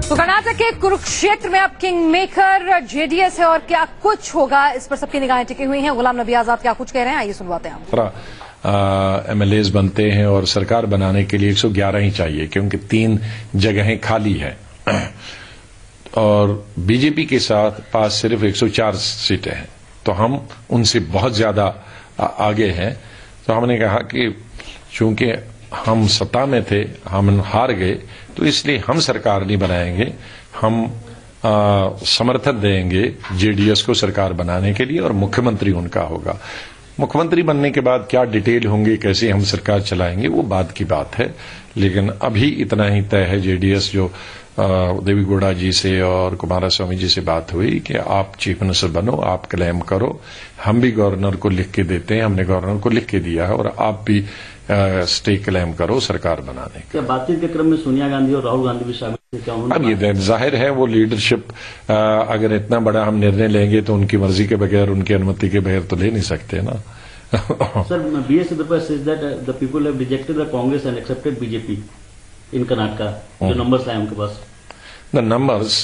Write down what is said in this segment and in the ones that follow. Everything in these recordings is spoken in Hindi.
तो कर्नाटक के कुरुक्षेत्र में अब किंग मेकर जेडीएस है और क्या कुछ होगा, इस पर सबकी निगाहें टिकी हुई हैं। गुलाम नबी आजाद क्या कुछ कह रहे हैं, आइए सुनवाते हैं। एमएलएज बनते हैं और सरकार बनाने के लिए 111 ही चाहिए, क्योंकि 3 जगहें खाली हैं और बीजेपी के साथ पास सिर्फ 104 सीटें हैं, तो हम उनसे बहुत ज्यादा आगे हैं। तो हमने कहा कि चूंकि हम सत्ता में थे, हम हार गए, तो इसलिए हम सरकार नहीं बनाएंगे, हम समर्थन देंगे जेडीएस को सरकार बनाने के लिए और मुख्यमंत्री उनका होगा। मुख्यमंत्री बनने के बाद क्या डिटेल होंगे, कैसे हम सरकार चलाएंगे, वो बाद की बात है। लेकिन अभी इतना ही तय है, जेडीएस जो देवेगौड़ा जी से और कुमारस्वामी जी से बात हुई कि आप चीफ मिनिस्टर बनो, आप क्लेम करो, हम भी गवर्नर को लिख के देते हैं, हमने गवर्नर को लिख के दिया है, और आप भी स्टे क्लेम करो सरकार बनाने का। बातचीत के क्रम में सोनिया गांधी और राहुल गांधी भी शामिल थे क्या? अब ये जाहिर है वो लीडरशिप, अगर इतना बड़ा हम निर्णय लेंगे तो उनकी मर्जी के बगैर, उनकी अनुमति के बगैर तो ले नहीं सकते ना। Sir, B.S. Yediyurappa says that the people have rejected the Congress and accepted BJP in Karnataka. जो नंबर्स आए उनके पास, न नंबर्स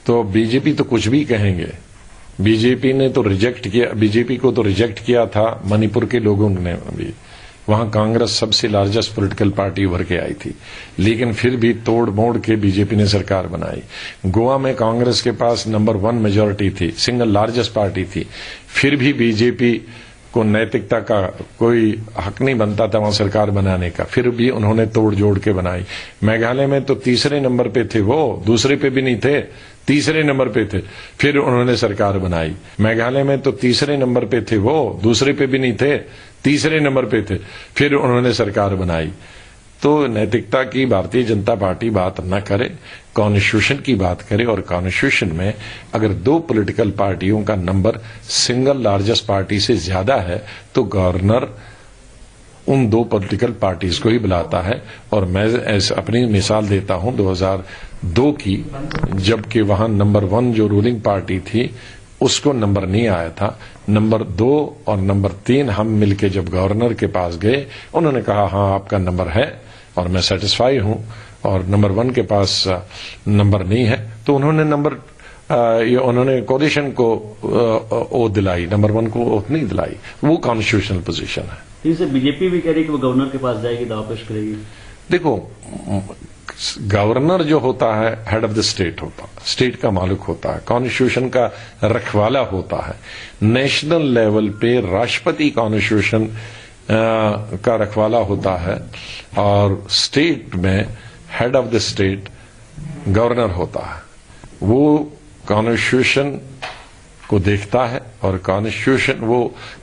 तो बीजेपी तो कुछ भी कहेंगे। बीजेपी ने तो रिजेक्ट किया, बीजेपी को तो रिजेक्ट किया था मणिपुर के लोगों ने भी। वहां कांग्रेस सबसे लार्जेस्ट पॉलिटिकल पार्टी उभर के आई थी, लेकिन फिर भी तोड़ मोड़ के बीजेपी ने सरकार बनाई। गोवा में कांग्रेस के पास नंबर 1 मेजोरिटी थी, सिंगल लार्जेस्ट पार्टी थी, फिर भी बीजेपी को नैतिकता का कोई हक नहीं बनता था वहां सरकार बनाने का, फिर भी उन्होंने तोड़ जोड़ के बनाई। मेघालय में तो तीसरे नंबर पे थे वो, दूसरे पे भी नहीं थे, तीसरे नंबर पे थे, फिर उन्होंने सरकार बनाई। मेघालय में तो तीसरे नंबर पे थे वो, दूसरे पे भी नहीं थे, तीसरे नंबर पे थे, फिर उन्होंने सरकार बनाई। तो नैतिकता की भारतीय जनता पार्टी बात न करे, कॉन्स्टिट्यूशन की बात करे, और कॉन्स्टिट्यूशन में अगर 2 पॉलिटिकल पार्टियों का नंबर सिंगल लार्जेस्ट पार्टी से ज्यादा है तो गवर्नर उन 2 पॉलिटिकल पार्टीज को ही बुलाता है। और मैं ऐसे अपनी मिसाल देता हूं 2002 की, जबकि वहां नंबर 1 जो रूलिंग पार्टी थी उसको नंबर नहीं आया था। नंबर 2 और नंबर 3 हम मिलके जब गवर्नर के पास गए, उन्होंने कहा हाँ आपका नंबर है और मैं सेटिस्फाई हूं, और नंबर 1 के पास नंबर नहीं है, तो उन्होंने उन्होंने कोalition को ओथ दिलाई, नंबर 1 को ओथ नहीं दिलाई। वो कॉन्स्टिट्यूशनल पोजीशन है। इनसे बीजेपी भी कह रही कि वो गवर्नर के पास जाएगी, दावा पेश करेगी। देखो, गवर्नर जो होता है हेड ऑफ द स्टेट होता है, स्टेट का मालिक होता है, कॉन्स्टिट्यूशन का रखवाला होता है। नेशनल लेवल पे राष्ट्रपति कॉन्स्टिट्यूशन का रखवाला होता है, और स्टेट में head of the state governor होता है। वो कॉन्स्टिट्यूशन को देखता है, और कॉन्स्टिट्यूशन वो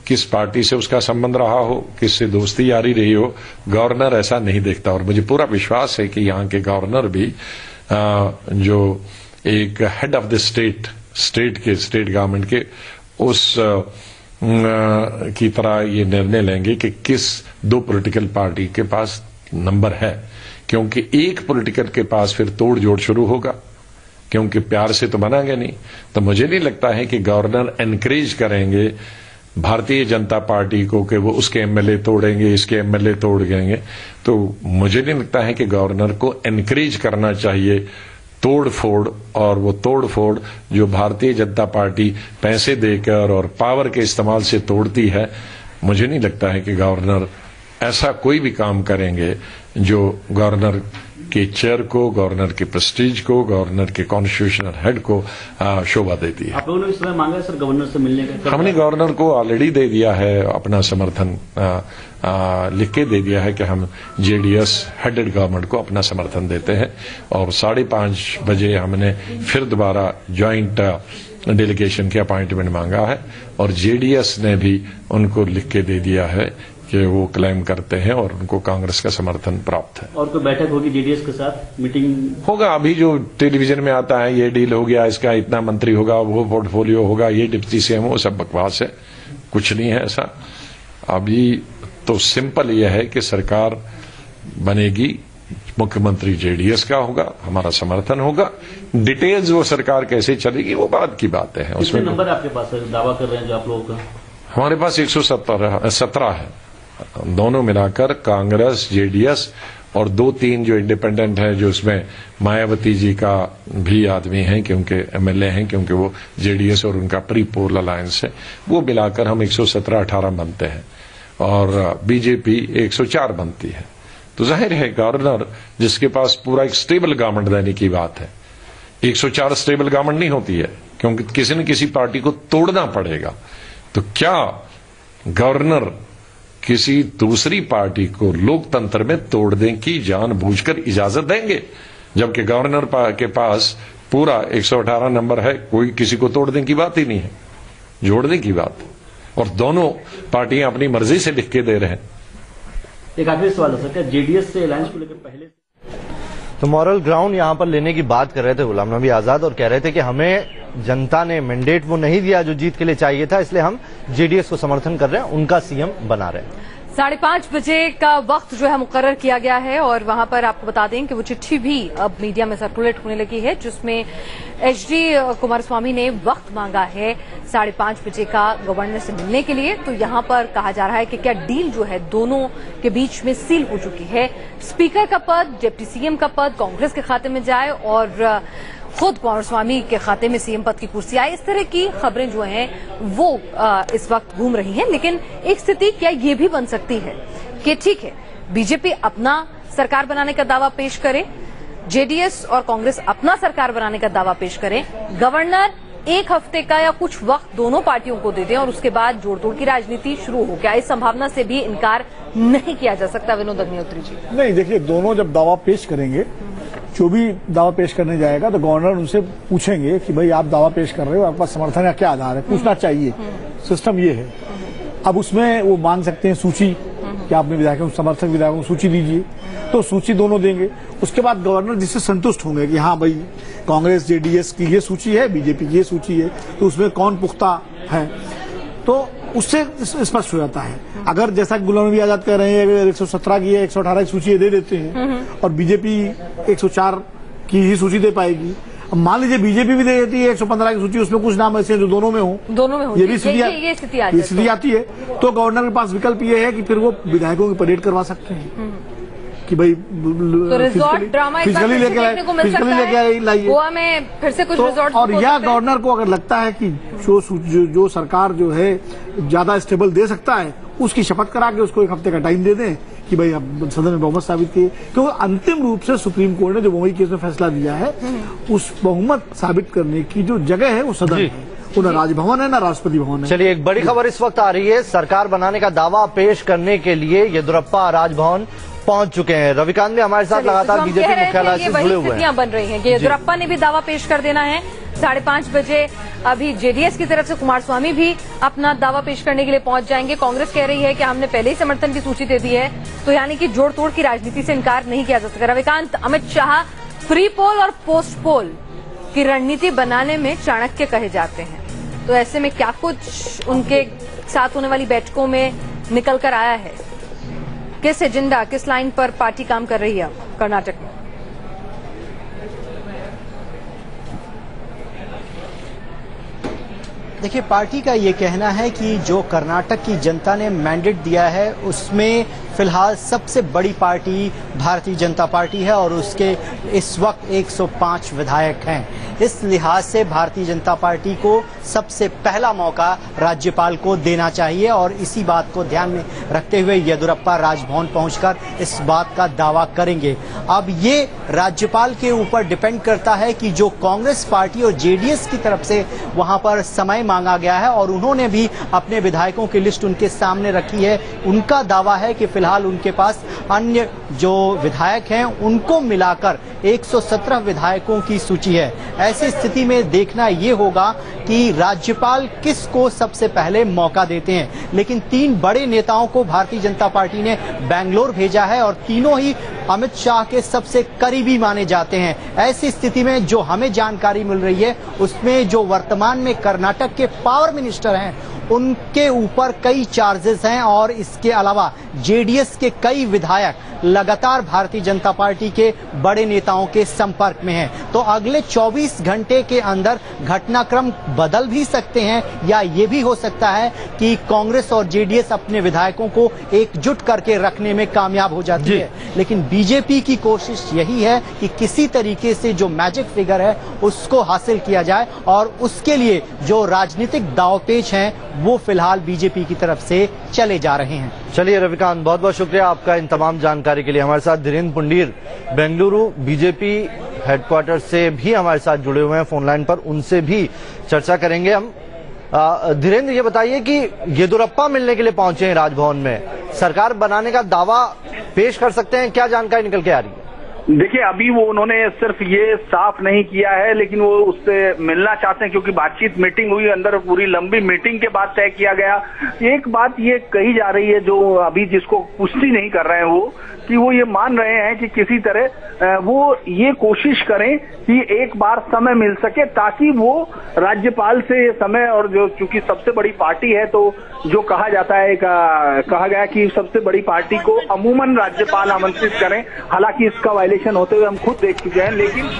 किस पार्टी से उसका संबंध रहा हो, किससे दोस्ती यारी रही हो, गवर्नर ऐसा नहीं देखता। और मुझे पूरा विश्वास है कि यहाँ के गवर्नर भी जो एक head of the state government के उस की तरह ये निर्णय लेंगे कि किस 2 पॉलिटिकल पार्टी के पास नंबर है, क्योंकि एक पॉलिटिकल के पास फिर तोड़ जोड़ शुरू होगा, क्योंकि प्यार से तो बनाएंगे नहीं। तो मुझे नहीं लगता है कि गवर्नर एनकरेज करेंगे भारतीय जनता पार्टी को कि वो उसके एमएलए तोड़ेंगे, इसके एमएलए तोड़ देंगे। तो मुझे नहीं लगता है कि गवर्नर को एनकरेज करना चाहिए तोड़ फोड़, और वो तोड़ फोड़ जो भारतीय जनता पार्टी पैसे देकर और पावर के इस्तेमाल से तोड़ती है, मुझे नहीं लगता है कि गवर्नर ऐसा कोई भी काम करेंगे जो गवर्नर के चेयर को, गवर्नर के प्रेस्टीज को, गवर्नर के कॉन्स्टिट्यूशनल हेड को शोभा देती है। आप लोगों ने इस समय मांगा है सर गवर्नर से मिलने का? हमने गवर्नर को ऑलरेडी दे दिया है अपना समर्थन, लिख के दे दिया है कि हम जेडीएस हेडेड गवर्नमेंट को अपना समर्थन देते हैं, और 5:30 बजे हमने फिर दोबारा ज्वाइंट डेलीगेशन की अपॉइंटमेंट मांगा है, और जेडीएस ने भी उनको लिख के दे दिया है कि वो क्लेम करते हैं और उनको कांग्रेस का समर्थन प्राप्त है। और कोई बैठक होगी जेडीएस के साथ, मीटिंग होगा? अभी जो टेलीविजन में आता है ये डील हो गया, इसका इतना मंत्री होगा, वो पोर्टफोलियो होगा, ये डिप्टी सीएम, वो सब बकवास है, कुछ नहीं है ऐसा। अभी तो सिंपल यह है कि सरकार बनेगी, मुख्यमंत्री जेडीएस का होगा, हमारा समर्थन होगा। डिटेल्स वो सरकार कैसे चलेगी वो बाद की बात है। उसमें नंबर आपके पास है, दावा कर रहे हैं जो आप लोगों का? हमारे पास 117 है, दोनों मिलाकर कांग्रेस, जेडीएस और 2-3 जो इंडिपेंडेंट है, जो उसमें मायावती जी का भी आदमी है क्योंकि एमएलए हैं, क्योंकि वो जेडीएस और उनका प्री पोल अलायंस है, वो मिलाकर हम 117-18 बनते हैं और बीजेपी 104 बनती है। तो जाहिर है गवर्नर जिसके पास पूरा एक स्टेबल गवर्नमेंट देने की बात है, 104 स्टेबल गवर्नमेंट नहीं होती है, क्योंकि किसी न किसी पार्टी को तोड़ना पड़ेगा। तो क्या गवर्नर किसी दूसरी पार्टी को लोकतंत्र में तोड़ने की जानबूझकर इजाजत देंगे, जबकि गवर्नर के पास पूरा 118 नंबर है? कोई किसी को तोड़ने की बात ही नहीं है, जोड़ने की बात। और दोनों पार्टियां अपनी मर्जी से लिख के दे रहे हैं। एक आखिरी सवाल है सर, क्या जेडीएस से अलायंस को लेकर पहले तो मॉरल ग्राउंड यहां पर लेने की बात कर रहे थे गुलाम नबी आजाद और कह रहे थे कि हमें जनता ने मैंडेट वो नहीं दिया जो जीत के लिए चाहिए था, इसलिए हम जेडीएस को समर्थन कर रहे हैं, उनका सीएम बना रहे हैं। 5:30 बजे का वक्त जो है मुकर्रर किया गया है और वहां पर आपको बता दें कि वो चिट्ठी भी अब मीडिया में सर्कुलेट होने लगी है, जिसमें एचडी कुमारस्वामी ने वक्त मांगा है 5:30 बजे का गवर्नर से मिलने के लिए। तो यहां पर कहा जा रहा है कि क्या डील जो है दोनों के बीच में सील हो चुकी है, स्पीकर का पद, डिप्टी सीएम का पद कांग्रेस के खाते में जाए और खुद कुमारस्वामी के खाते में सीएम पद की कुर्सी आए। इस तरह की खबरें जो हैं वो इस वक्त घूम रही हैं। लेकिन एक स्थिति क्या ये भी बन सकती है कि ठीक है, बीजेपी अपना सरकार बनाने का दावा पेश करे, जेडीएस और कांग्रेस अपना सरकार बनाने का दावा पेश करें, गवर्नर 1 हफ्ते का या कुछ वक्त दोनों पार्टियों को दे दें और उसके बाद जोड़ तोड़ की राजनीति शुरू हो गया। इस संभावना से भी इनकार नहीं किया जा सकता। विनोद अग्निहोत्री जी, नहीं, देखिए, दोनों जब दावा पेश करेंगे, जो भी दावा पेश करने जाएगा तो गवर्नर उनसे पूछेंगे कि भाई आप दावा पेश कर रहे हो, आपका समर्थन का क्या आधार है, पूछना चाहिए। सिस्टम ये है। अब उसमें वो मांग सकते हैं सूची कि आपने विधायकों समर्थक विधायकों की सूची दीजिए, तो सूची दोनों देंगे। उसके बाद गवर्नर जिससे संतुष्ट होंगे कि हाँ भाई कांग्रेस जेडीएस की ये सूची है, बीजेपी की ये सूची है, तो उसमें कौन पुख्ता है, तो उससे स्पष्ट हो जाता है। अगर जैसा गुलाम नबी आजाद कह रहे हैं, अगर 117 की है, 118 की सूची दे देते हैं और बीजेपी 104 की ही सूची दे पाएगी। अब मान लीजिए बीजेपी भी दे देती है 115 की सूची, उसमें कुछ नाम ऐसे हैं जो दोनों में हो, ये भी स्थिति आती है, तो गवर्नर के पास विकल्प ये है कि फिर वो विधायकों की परेड करवा सकते हैं कि भाई तो रिजॉर्ट ड्रामा फिजिकली लेके लाइए गोवा में फिर से कुछ रिजॉर्ट। और या गवर्नर को अगर लगता है कि जो सरकार जो है ज्यादा स्टेबल दे सकता है, उसकी शपथ करा के उसको 1 हफ्ते का टाइम दे दें कि भाई अब सदन में बहुमत साबित किए, क्योंकि अंतिम रूप से सुप्रीम कोर्ट ने जो मुंबई केस में फैसला दिया है, उस बहुमत साबित करने की जो जगह है वो सदन है, वो न राजभवन है न राष्ट्रपति भवन है। चलिए, एक बड़ी खबर इस वक्त आ रही है, सरकार बनाने का दावा पेश करने के लिए येदियुरप्पा राजभवन पहुंच चुके हैं। रविकांत भी हमारे साथ लगातार बीजेपी मुख्यालय से जुड़े हुए हैं। बन रही हैं कि येदियुरप्पा ने भी दावा पेश कर देना है 5:30 बजे। अभी जेडीएस की तरफ से कुमारस्वामी भी अपना दावा पेश करने के लिए पहुंच जाएंगे। कांग्रेस कह रही है कि हमने पहले ही समर्थन की सूची दे दी है, तो यानी कि जोड़ तोड़ की राजनीति से इनकार नहीं किया जा सकता। रविकांत, अमित शाह प्री पोल और पोस्ट पोल की रणनीति बनाने में चाणक्य कहे जाते हैं, तो ऐसे में क्या कुछ उनके साथ होने वाली बैठकों में निकल कर आया है? किस एजेंडा, किस लाइन पर पार्टी काम कर रही है कर्नाटक में? देखिए, पार्टी का ये कहना है कि जो कर्नाटक की जनता ने मैंडेट दिया है उसमें फिलहाल सबसे बड़ी पार्टी भारतीय जनता पार्टी है और उसके इस वक्त 105 विधायक हैं। इस लिहाज से भारतीय जनता पार्टी को सबसे पहला मौका राज्यपाल को देना चाहिए और इसी बात को ध्यान में रखते हुए येदियुरप्पा राजभवन पहुंचकर इस बात का दावा करेंगे। अब ये राज्यपाल के ऊपर डिपेंड करता है कि जो कांग्रेस पार्टी और जेडीएस की तरफ से वहां पर समय मांगा गया है और उन्होंने भी अपने विधायकों की लिस्ट उनके सामने रखी है। उनका दावा है कि फिलहाल उनके पास अन्य जो विधायक हैं उनको मिलाकर 117 विधायकों की सूची है। ऐसी स्थिति में देखना ये होगा कि राज्यपाल किसको सबसे पहले मौका देते हैं। लेकिन 3 बड़े नेताओं को भारतीय जनता पार्टी ने बेंगलोर भेजा है और तीनों ही अमित शाह के सबसे करीबी माने जाते हैं। ऐसी स्थिति में जो हमें जानकारी मिल रही है उसमें जो वर्तमान में कर्नाटक के पावर मिनिस्टर हैं उनके ऊपर कई चार्जेस हैं और इसके अलावा जेडीएस के कई विधायक लगातार भारतीय जनता पार्टी के बड़े नेताओं के संपर्क में है। तो अगले 24 घंटे के अंदर घटनाक्रम बदल भी सकते हैं या ये भी हो सकता है कि कांग्रेस और जेडीएस अपने विधायकों को एकजुट करके रखने में कामयाब हो जाती है। लेकिन बीजेपी की कोशिश यही है कि किसी तरीके से जो मैजिक फिगर है उसको हासिल किया जाए और उसके लिए जो राजनीतिक दांवपेच हैं वो फिलहाल बीजेपी की तरफ से चले जा रहे हैं। चलिए रविकांत, बहुत बहुत शुक्रिया आपका इन तमाम जानकारी के लिए। हमारे साथ धीरेन्द्र पुंडीर बेंगलुरु बीजेपी हेडक्वार्टर से भी हमारे साथ जुड़े हुए हैं फोन लाइन पर, उनसे भी चर्चा करेंगे हम। धीरेन्द्र, ये बताइए कि येदियुरप्पा मिलने के लिए पहुंचे हैं राजभवन में, सरकार बनाने का दावा पेश कर सकते हैं, क्या जानकारी निकल के आ रही है? देखिए, अभी वो उन्होंने सिर्फ ये साफ नहीं किया है, लेकिन वो उससे मिलना चाहते हैं क्योंकि बातचीत मीटिंग हुई, अंदर पूरी लंबी मीटिंग के बाद तय किया गया। एक बात ये कही जा रही है जो अभी जिसको पुष्टि नहीं कर रहे हैं वो, कि वो ये मान रहे हैं कि किसी तरह वो ये कोशिश करें कि एक बार समय मिल सके ताकि वो राज्यपाल से ये समय, और जो चूंकि सबसे बड़ी पार्टी है तो जो कहा जाता है कहा गया कि सबसे बड़ी पार्टी को अमूमन राज्यपाल आमंत्रित करें। हालांकि इसका वायलेशन होते हुए हम खुद देख चुके हैं, लेकिन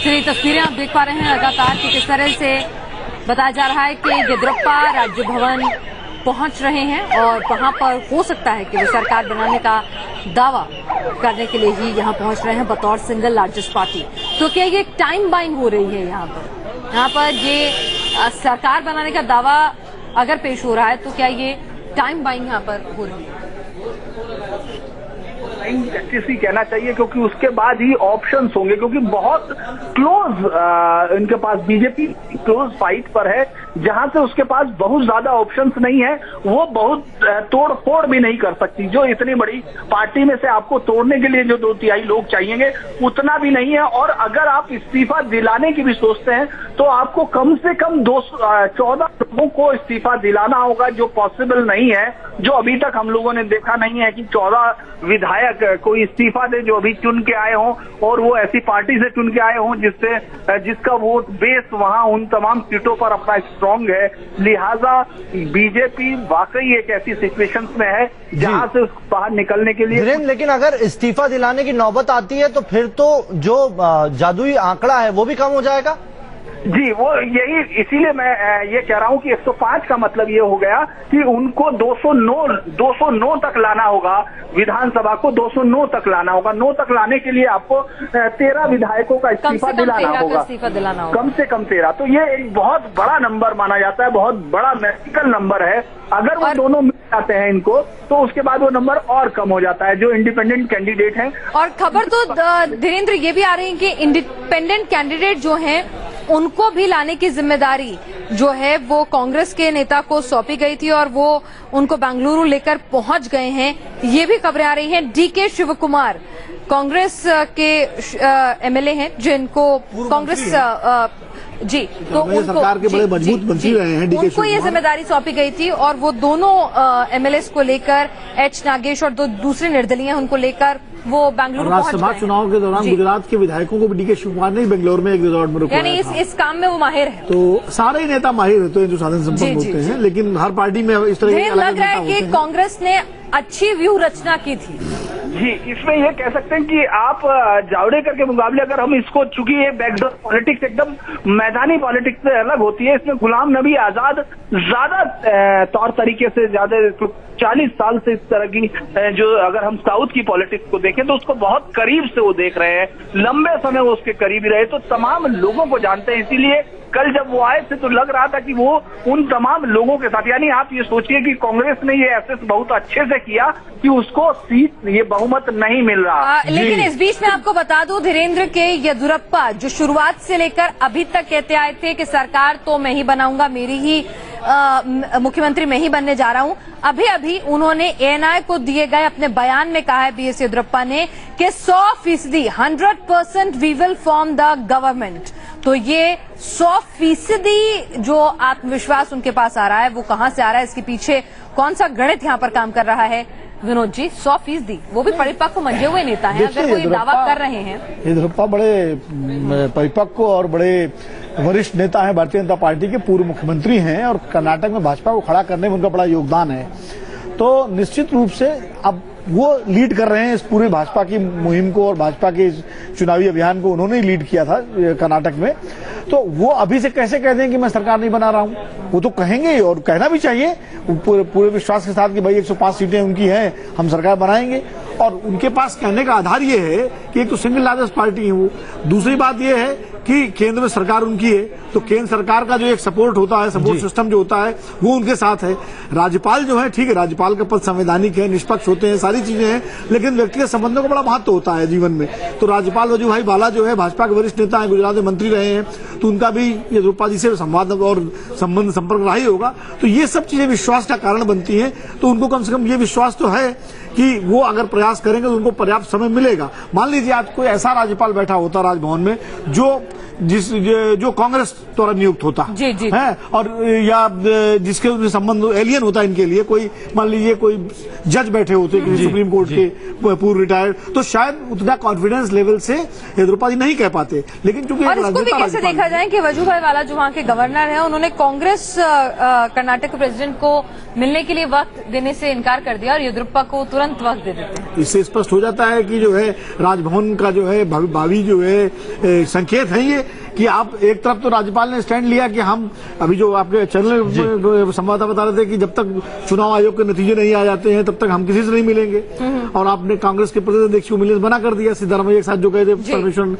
चलिए तस्वीरें आप देख पा रहे हैं लगातार कि किस तरह से बताया जा रहा है कि येदियुरप्पा राज्य भवन पहुंच रहे हैं और वहां पर हो सकता है कि वो सरकार बनाने का दावा करने के लिए ही यहां पहुंच रहे हैं बतौर सिंगल लार्जेस्ट पार्टी। तो क्या ये टाइम बाइंग हो रही है यहाँ पर ये सरकार बनाने का दावा अगर पेश हो रहा है तो क्या ये टाइम बाइंग यहाँ पर हो रही है? ही कहना चाहिए क्योंकि उसके बाद ही ऑप्शंस होंगे, क्योंकि बहुत क्लोज इनके पास बीजेपी क्लोज फाइट पर है, जहां से उसके पास बहुत ज्यादा ऑप्शंस नहीं है। वो बहुत तोड़ फोड़ भी नहीं कर सकती, जो इतनी बड़ी पार्टी में से आपको तोड़ने के लिए जो 2/3 लोग चाहिएंगे उतना भी नहीं है। और अगर आप इस्तीफा दिलाने की भी सोचते हैं तो आपको कम से कम 14 लोगों को इस्तीफा दिलाना होगा, जो पॉसिबल नहीं है, जो अभी तक हम लोगों ने देखा नहीं है कि 14 विधायक कोई इस्तीफा दे जो अभी चुन के आए हों और वो ऐसी पार्टी से चुन के आए हों जिसका वोट बेस वहां उन तमाम सीटों पर अपना स्ट्रांग है। लिहाजा बीजेपी वाकई एक ऐसी सिचुएशन में है जहां से बाहर निकलने के लिए। लेकिन अगर इस्तीफा दिलाने की नौबत आती है तो फिर तो जो जादुई आंकड़ा है वो भी कम हो जाएगा। जी, वो यही, इसीलिए मैं ये कह रहा हूं कि 105 का मतलब ये हो गया कि उनको 209 तक लाना होगा, विधानसभा को 209 तक लाना होगा। 9 तक लाने के लिए आपको 13 विधायकों का इस्तीफा दिलाना होगा, कम से कम 13। तो ये एक बहुत बड़ा नंबर माना जाता है, बहुत बड़ा मैजिकल नंबर है। अगर वो दोनों मिल जाते हैं इनको तो उसके बाद वो नंबर और कम हो जाता है जो इंडिपेंडेंट कैंडिडेट हैं। और खबर तो धीरेन्द्र ये भी आ रही है कि इंडिपेंडेंट कैंडिडेट जो हैं उनको भी लाने की जिम्मेदारी जो है वो कांग्रेस के नेता को सौंपी गई थी और वो उनको बेंगलुरु लेकर पहुंच गए हैं। ये भी खबरें आ रही हैं। डीके शिवकुमार कांग्रेस के एमएलए हैं जिनको कांग्रेस जी तो उनको सरकार के बड़े मजबूत मंत्री रहे हैं। डीके उनको ये जिम्मेदारी सौंपी गई थी और वो दोनों एमएलएस को लेकर एच नागेश और दो दूसरे निर्दलीय हैं उनको लेकर वो बेंगलुरु पहुंच गए। राज्यसभा चुनाव के दौरान गुजरात के विधायकों को भी डीके शिवकुमार ने बेंगलुरु में एक रिजॉर्ट में रुकवाया यानी इस काम में वो माहिर है। तो सारे ही नेता माहिर होते हैं जो साधन संपन्न होते हैं, लेकिन हर पार्टी में इस तरह के लग रहा है कि कांग्रेस ने अच्छी व्यूह रचना की थी। जी, इसमें ये कह सकते हैं कि आप जावड़ेकर के मुकाबले अगर हम इसको, चूंकि ये बैकडोर पॉलिटिक्स एकदम मैदानी पॉलिटिक्स से अलग होती है, इसमें गुलाम नबी आजाद ज्यादा तौर तरीके से ज्यादा 40 साल से इस तरह की जो अगर हम साउथ की पॉलिटिक्स को देखें तो उसको बहुत करीब से वो देख रहे हैं, लंबे समय वो उसके करीब रहे, तो तमाम लोगों को जानते हैं। इसीलिए कल जब वो आए थे तो लग रहा था कि वो उन तमाम लोगों के साथ, यानी आप ये सोचिए कि कांग्रेस ने ये एसेस बहुत अच्छे से किया कि उसको सीट, ये बहुमत नहीं मिल रहा। लेकिन इस बीच में आपको बता दूं धीरेन्द्र के येदियुरप्पा जो शुरुआत से लेकर अभी तक कहते आए थे कि सरकार तो मैं ही बनाऊंगा, मेरी ही मुख्यमंत्री मैं ही बनने जा रहा हूं, अभी उन्होंने एएनआई को दिए गए अपने बयान में कहा है बीएस येदियुरप्पा ने कि 100% 100% we will form the government. तो ये 100% जो आत्मविश्वास उनके पास आ रहा है वो कहां से आ रहा है, इसके पीछे कौन सा गणित यहां पर काम कर रहा है, विनोद जी 100%, वो भी परिपक्व मंजे हुए नेता हैं। अगर वो ये दावा कर रहे हैं, येदियुरप्पा बड़े परिपक्व और बड़े वरिष्ठ नेता हैं, भारतीय जनता पार्टी के पूर्व मुख्यमंत्री हैं और कर्नाटक में भाजपा को खड़ा करने में उनका बड़ा योगदान है। तो निश्चित रूप से अब वो लीड कर रहे हैं इस पूरे भाजपा की मुहिम को, और भाजपा के चुनावी अभियान को उन्होंने ही लीड किया था कर्नाटक में। तो वो अभी से कैसे कह दें कि मैं सरकार नहीं बना रहा हूं? वो तो कहेंगे और कहना भी चाहिए पूरे विश्वास के साथ कि भाई 105 सीटें उनकी हैं, हम सरकार बनाएंगे। और उनके पास कहने का आधार ये है कि एक तो सिंगल लार्जेस्ट पार्टी है वो, दूसरी बात ये है कि केंद्र में सरकार उनकी है, तो केंद्र सरकार का जो एक सपोर्ट होता है, सपोर्ट सिस्टम जो होता है वो उनके साथ है। राज्यपाल जो है, ठीक है, राज्यपाल का पद संवैधानिक है, निष्पक्ष होते हैं, सारी चीजें हैं, लेकिन व्यक्तिगत संबंधों का बड़ा महत्व होता है जीवन में। तो राज्यपाल वजूभाई वाला जो है भाजपा के वरिष्ठ नेता है, गुजरात में मंत्री रहे हैं, तो उनका भी येदियुरप्पा जी से संवाद और संपर्क रहा ही होगा। तो ये सब चीजें विश्वास का कारण बनती है। तो उनको कम से कम ये विश्वास तो है कि वो अगर प्रयास करेंगे तो उनको पर्याप्त समय मिलेगा। मान लीजिए आज कोई ऐसा राज्यपाल बैठा होता राजभवन में जो कांग्रेस द्वारा नियुक्त होता है, और या जिसके संबंध एलियन होता है इनके लिए, कोई मान लीजिए कोई जज बैठे होते किसी सुप्रीम कोर्ट के पूर्व रिटायर्ड, तो शायद उतना कॉन्फिडेंस लेवल से येदियुरप्पा जी नहीं कह पाते। लेकिन चूंकि और इसको भी कैसे देखा जाए कि वजूभाई वाला जो वहाँ के गवर्नर है, उन्होंने कांग्रेस कर्नाटक के प्रेसिडेंट को मिलने के लिए वक्त देने से इनकार कर दिया और येदियुरप्पा को तुरंत वक्त दे देते हैं। इससे स्पष्ट हो जाता है कि जो है राजभवन का जो है भावी जो है संकेत है ये, कि आप एक तरफ तो राज्यपाल ने स्टैंड लिया कि हम अभी जो आपके चैनल संवाददाता बता रहे थे कि जब तक चुनाव आयोग के नतीजे नहीं आ जाते हैं तब तक हम किसी से नहीं मिलेंगे, और आपने कांग्रेस के प्रदेश अध्यक्ष को मिलने से मना कर दिया सिद्धारमैया के साथ जो गए थे परमिशन,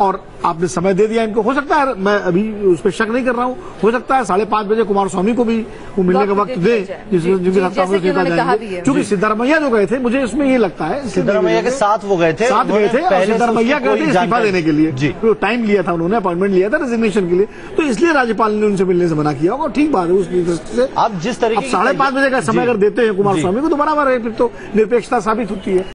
और आपने समय दे दिया इनको। हो सकता है, मैं अभी उस पर शक नहीं कर रहा हूँ, हो सकता है 5:30 बजे कुमारस्वामी को भी वो मिलने का वक्त दे, जिनके साथ कांग्रेस नेता जाएंगे। क्योंकि सिद्धारमैया जो गए थे, मुझे इसमें ये लगता है सिद्धारमैया के साथ वो गए थे, सिद्धारमैया गए थे इस्तीफा देने के लिए, तो टाइम लिया था उन्होंने, अपॉइंटमेंट लिया था रेजिग्नेशन के लिए, तो इसलिए राज्यपाल ने उनसे मिलने से मना किया होगा। ठीक बात है उसकी दृष्टि से। आप जिस तरीके 5:30 बजे का समय अगर देते हैं कुमारस्वामी को तो बराबर है, फिर तो निरपेक्षता साबित होती है।